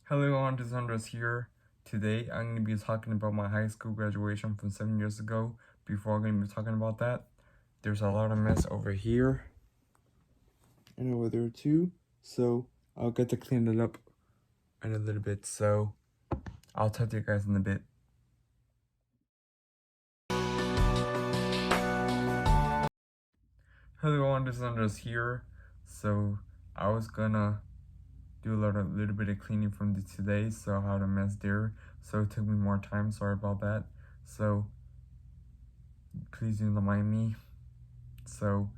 Hello everyone, this is Andres here. Today I'm going to be talking about my high school graduation from 7 years ago. Before I'm going to be talking about that, there's a lot of mess over here and over there too. So I'll get to clean it up in a little bit. So I'll talk to you guys in a bit. Hello everyone, this is Andres here. So I was gonna do a little bit of cleaning from today, so I had a mess there. So it took me more time, sorry about that. So please do not mind me. So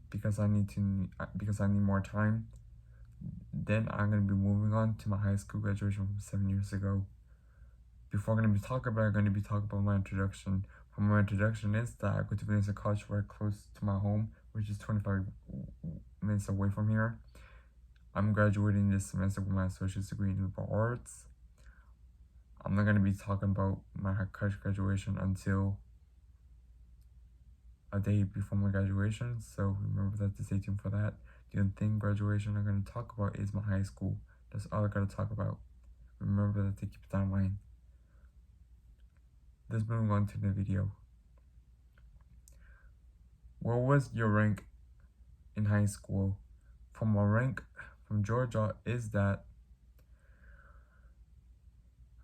because I need more time, then I'm gonna be moving on to my high school graduation from 7 years ago. Before I'm gonna be talking about my introduction. My introduction is that I go to Valencia College very close to my home, which is 25 minutes away from here. I'm graduating this semester with my associate's degree in liberal arts. I'm not gonna be talking about my college graduation until a day before my graduation, so remember that to stay tuned for that. The only thing graduation I'm going to talk about is my high school. That's all I got to talk about. Remember that to keep that in mind. Let's move on to the video. What was your rank in high school? From my rank from Georgia is that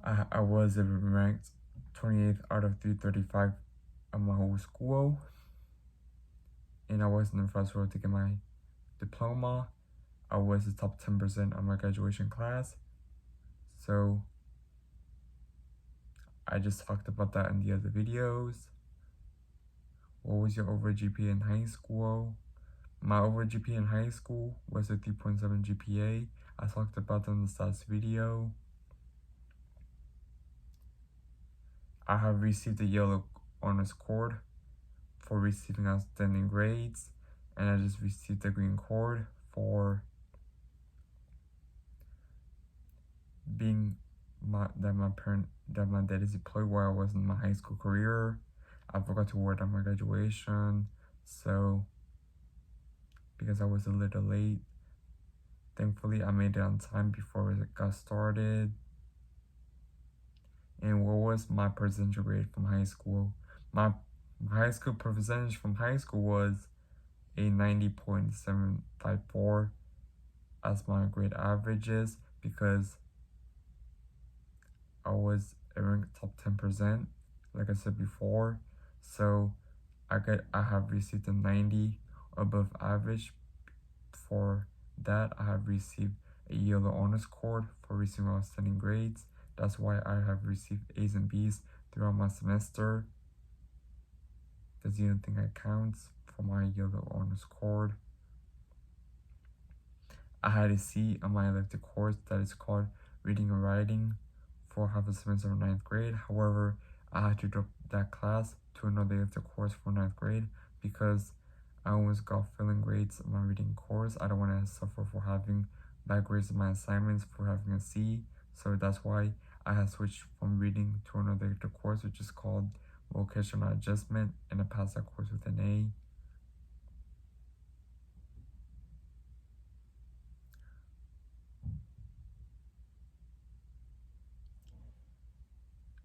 I was ranked 28th out of 335 of my whole school. And I was in the first row to get my diploma. I was the top 10% of my graduation class. So I just talked about that in the other videos. What was your overall GPA in high school? My overall GPA in high school was a 3.7 GPA. I talked about that in the last video. I have received a yellow honors cord for receiving outstanding grades, and I just received a green cord for being that my dad is employed while I was in my high school career. I forgot to wear it on my graduation, so because I was a little late, thankfully I made it on time before it got started. And what was my percentage grade from high school? My high school percentage from high school was a 90.754 as my grade averages, because I was ranked top 10%, like I said before. So I have received a 90 above average. For that, I have received a yellow honors cord for receiving outstanding grades. That's why I have received A's and B's throughout my semester. That's the only thing that counts for my yellow honors cord. I had a C on my elective course that is called Reading and Writing for half a semester of 9th grade. However, I had to drop that class to another elective course for 9th grade because I almost got failing grades in my reading course. I don't want to suffer for having bad grades in my assignments for having a C. So that's why I have switched from reading to another elective course, which is called Vocational Adjustment, and I passed that course with an A.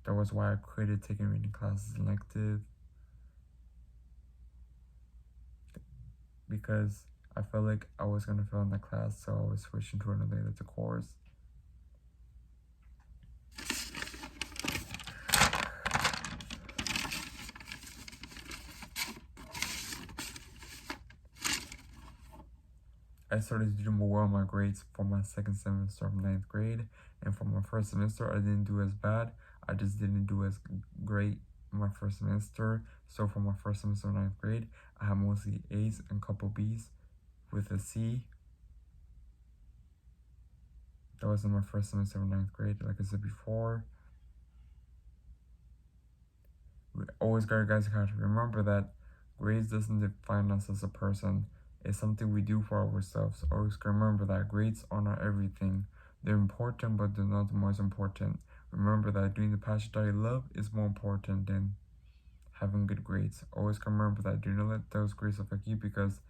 That was why I quitted taking reading classes elective, because I felt like I was going to fail in that class, so I was switching to another elective course. I started to do more well on my grades for my second semester of 9th grade, and for my first semester I didn't do as bad. I just didn't do as great in my first semester. So for my first semester of 9th grade, I had mostly A's and a couple B's with a C. That was in my first semester of 9th grade, like I said before. Always guys gotta remember that grades doesn't define us as a person. It's something we do for ourselves. Always remember that grades are not everything. They're important, but they're not the most important. Remember that doing the passion that you love is more important than having good grades. Always remember that. Do not let those grades affect you, because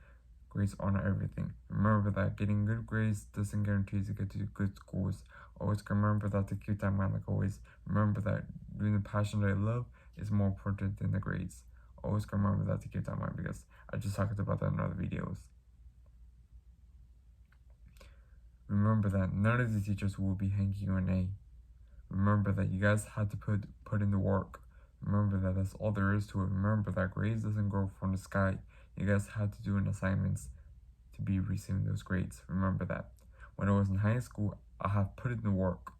grades are not everything. Remember that getting good grades doesn't guarantee you to get to good schools. Always remember that, to keep that in mind. Like always, remember that doing the passion that I love is more important than the grades. Always remember that, to keep that in mind, because I just talked about that in other videos. Remember that none of the teachers will be hanging you an A. Remember that you guys had to put in the work. Remember that that's all there is to it. Remember that grades doesn't grow from the sky. You guys had to do an assignments to be receiving those grades. Remember that. When I was in high school, I have put in the work,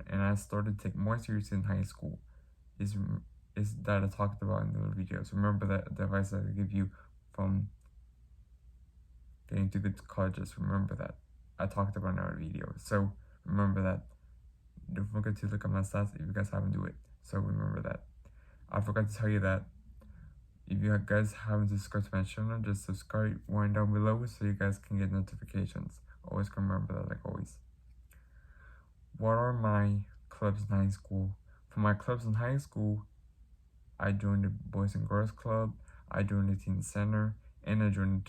and I started to take more seriously in high school. Is that I talked about in the other videos. Remember that the advice that I give you from getting to good colleges. Remember that I talked about in our video. So remember that. Don't forget to look at my stats if you guys haven't do it. So remember that. I forgot to tell you that if you guys haven't subscribed to my channel, just subscribe one down below so you guys can get notifications. Always remember that, like always. What are my clubs in high school? For my clubs in high school, I joined the Boys and Girls Club, I joined the Teen Center, and I joined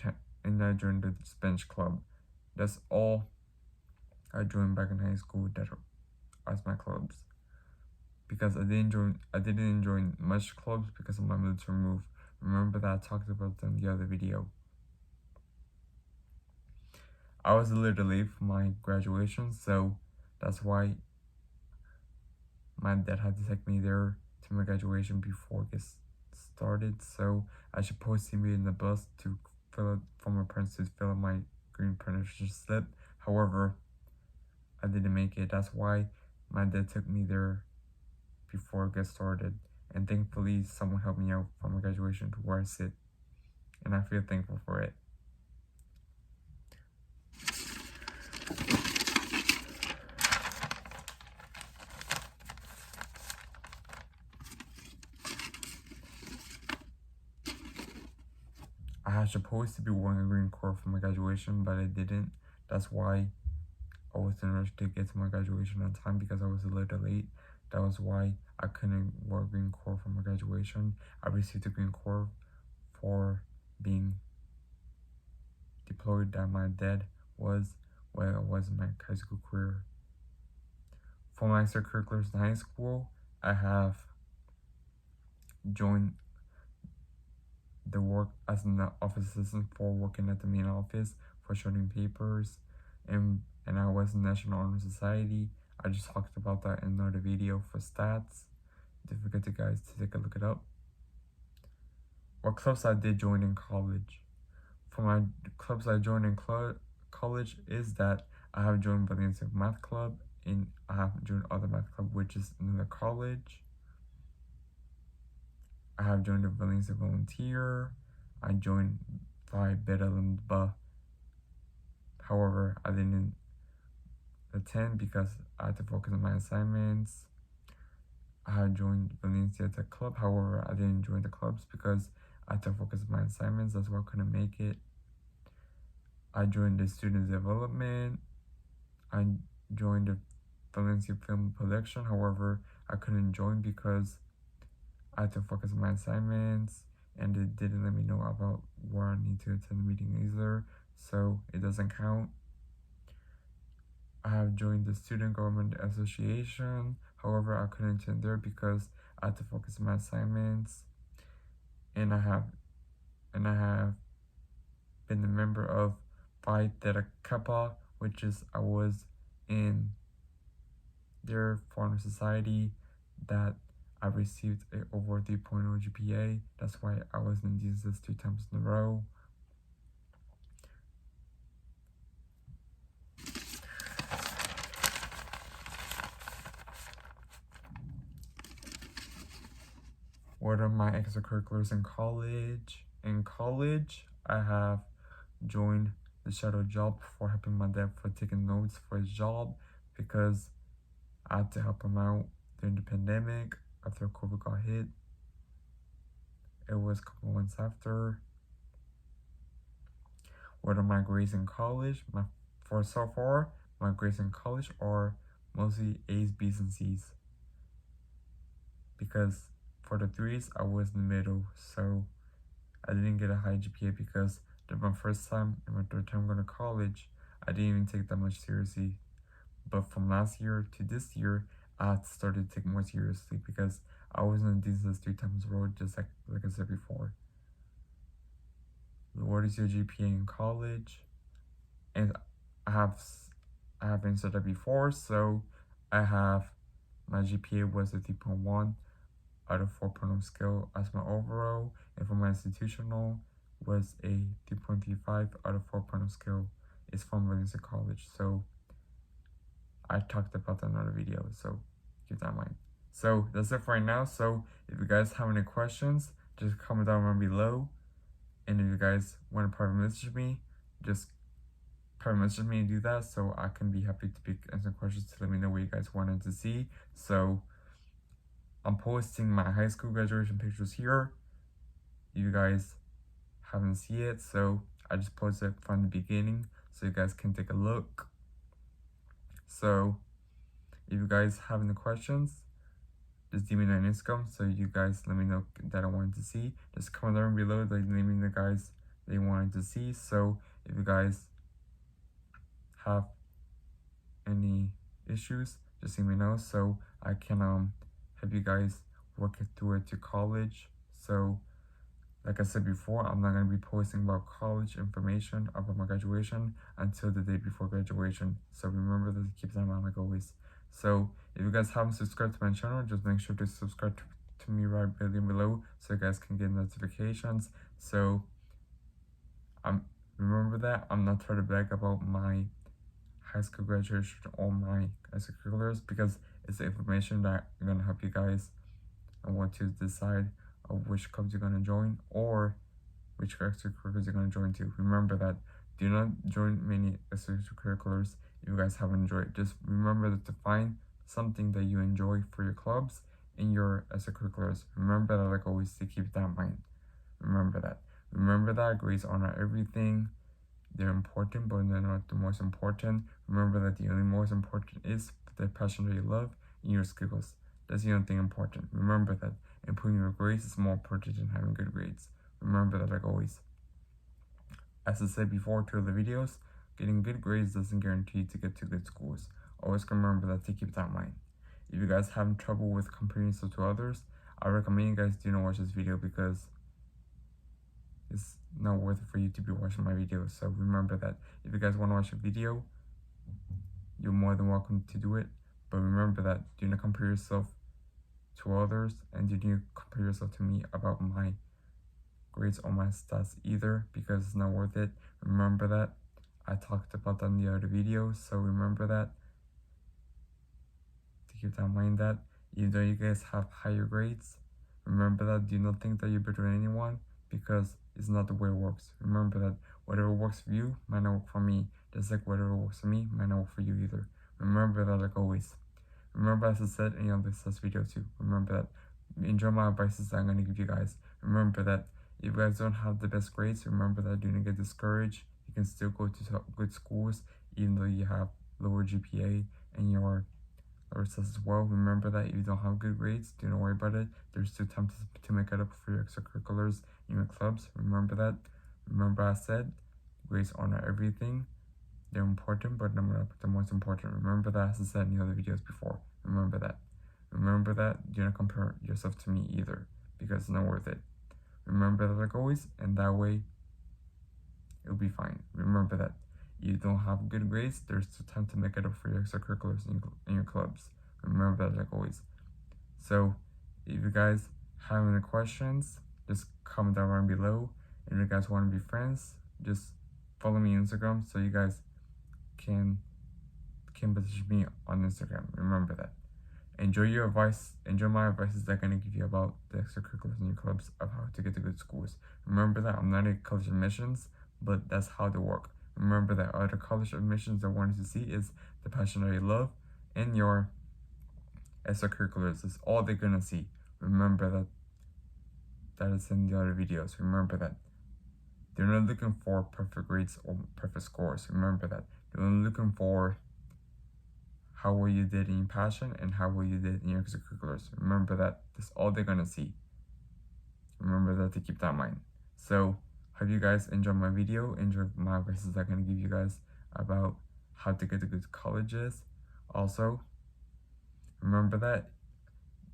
the Spanish Club. That's all I joined back in high school that as my clubs, because I didn't join much clubs because of my military move. Remember that I talked about them in the other video. I was a little late for my graduation, so that's why my dad had to take me there to my graduation before it gets started. So I supposed to be in the bus to fill out for my parents to fill out my green apprenticeship slip. However, I didn't make it. That's why my dad took me there before it gets started, and thankfully someone helped me out for my graduation to where I sit, and I feel thankful for it. I was supposed to be wearing a green cord for my graduation, but I didn't. That's why I was in a rush to get to my graduation on time, because I was a little late. That was why I couldn't wear a green cord for my graduation. I received a green cord for being deployed that my dad was while I was in my high school career. For my extracurriculars in high school, I have joined the work as an office assistant for working at the main office for sorting papers, and I was in National Honor Society. I just talked about that in another video for stats. Don't forget, you guys, to take a look it up. What clubs I did join in college. For my clubs I joined in college is that I have joined Valencia Math Club, and I have joined other math club which is in the college. I have joined the Valencia Volunteer. I joined Phi Beta Lambda. However, I didn't attend because I had to focus on my assignments. I had joined Valencia Tech Club. However, I didn't join the clubs because I had to focus on my assignments. That's why I couldn't make it. I joined the Student Development. I joined the Valencia Film Production. However, I couldn't join because I had to focus on my assignments, and it didn't let me know about where I need to attend the meeting either, so it doesn't count. I have joined the Student Government Association. However, I couldn't attend there because I had to focus on my assignments. And I have been a member of Phi Theta Kappa, which is I was in their foreign society that I received a over 3.0 GPA. That's why I was in Jesus 2 times in a row. What are my extracurriculars in college? In college, I have joined the shadow job for helping my dad for taking notes for his job, because I had to help him out during the pandemic after COVID got hit. It was a couple months after. What are my grades in college? So far, my grades in college are mostly A's, B's, and C's, because for the 3s, I was in the middle, so I didn't get a high GPA because Then my first time and my third time going to college, I didn't even take that much seriously. But from last year to this year, I started to take more seriously because I was in a decent 3 times road, just like I said before. What is your GPA in college? And I have answered that before, so I have my GPA was a 3.1 out of 4.0 scale as my overall, and for my institutional was a 3.35 out of 4.0 scale. It's from Valencia College, so I talked about that in another video, so keep that in mind. So that's it for right now. So if you guys have any questions, just comment down below. And if you guys want to private message me, just private message me and do that, so I can be happy to answer questions to let me know what you guys wanted to see. So I'm posting my high school graduation pictures here. You guys haven't seen it, so I just posted it from the beginning so you guys can take a look. So if you guys have any questions, just DM me on Instagram so you guys let me know that I wanted to see. Just comment down below, like naming the guys they wanted to see. So if you guys have any issues, just let me know so I can help you guys work it through it to college. So like I said before, I'm not going to be posting about college information about my graduation until the day before graduation. So remember to keep that in mind like always. So if you guys haven't subscribed to my channel, just make sure to subscribe to me right below so you guys can get notifications. So remember that I'm not trying to brag about my high school graduation or my extracurriculars because it's the information that I'm going to help you guys and want to decide of which clubs you're going to join or which extracurriculars you're going to join to. Remember that do not join many extracurriculars if you guys haven't enjoyed. Just remember that to find something that you enjoy for your clubs in your extracurriculars. Remember that like always to keep that in mind. Remember that. Remember that grades are not everything. They're important, but they're not the most important. Remember that the only most important is the passion that you love and your skills. That's the only thing important. Remember that improving your grades is more important than having good grades. Remember that like always. As I said before to other videos, getting good grades doesn't guarantee to get to good schools. Always remember that to keep that in mind. If you guys having trouble with comparing yourself to others, I recommend you guys do not watch this video because it's not worth it for you to be watching my video. So remember that if you guys want to watch a video, you're more than welcome to do it. But remember that do not compare yourself to others and do not compare yourself to me about my grades or my stats either because it's not worth it. Remember that. I talked about that in the other video, so remember that. To keep that in mind that even though you guys have higher grades, remember that do not think that you're better than anyone because it's not the way it works. Remember that whatever works for you might not work for me, just like whatever works for me might not work for you either. Remember that like always. Remember as I said in the other video too, remember that enjoy my advices that I'm going to give you guys. Remember that if you guys don't have the best grades, remember that do not get discouraged. You can still go to good schools even though you have lower GPA and your lower stats as well. Remember that if you don't have good grades, do not worry about it. There's still time to make it up for your extracurriculars in your clubs. Remember that. Remember I said grades are not everything. They're important, but not the most important. Remember that as I said in the other videos before. Remember that. Remember that. Do not compare yourself to me either because it's not worth it. Remember that like always, and that way it'll be fine. Remember that you don't have good grades, there's still time to make it up for your extracurriculars in your clubs. Remember that like always. So if you guys have any questions, just comment down below. And if you guys want to be friends, just follow me on Instagram so you guys can message me on Instagram. Remember that. Enjoy your advice. Enjoy my advices that I'm going to give you about the extracurriculars in your clubs of how to get to good schools. Remember that I'm not in college admissions, but that's how they work. Remember that other college admissions I wanted to see is the passion that you love and your extracurriculars. That's all they're going to see. Remember that. That is in the other videos. Remember that. They're not looking for perfect grades or perfect scores. Remember that. They're only looking for how well you did in your passion and how well you did in your extracurriculars. Remember that. That's all they're going to see. Remember that to keep that in mind. So hope you guys enjoy my video, enjoy my advices I'm going to give you guys about how to get to good colleges. Also, remember that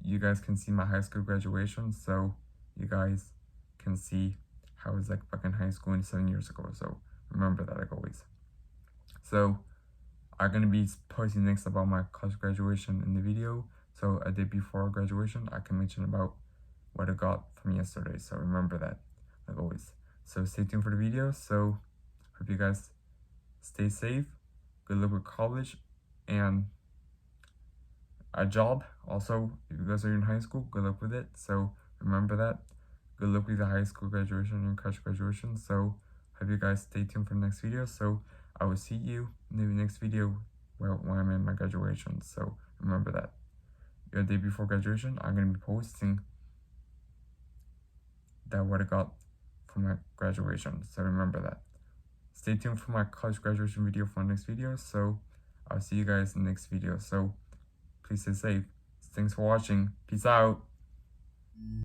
you guys can see my high school graduation, so you guys can see how it was like back in high school 7 years ago. So remember that, like always. So I'm gonna be posting next about my college graduation in the video. So a day before graduation, I can mention about what I got from yesterday. So remember that, like always. So stay tuned for the video. So hope you guys stay safe. Good luck with college and a job. Also, if you guys are in high school, good luck with it. So remember that. Good luck with the high school graduation and college graduation. So hope you guys stay tuned for the next video. So I will see you in the next video when I'm in my graduation. So remember that. The day before graduation, I'm going to be posting that what I got from my graduation. So remember that. Stay tuned for my college graduation video for the next video. So I'll see you guys in the next video. So please stay safe. Thanks for watching. Peace out.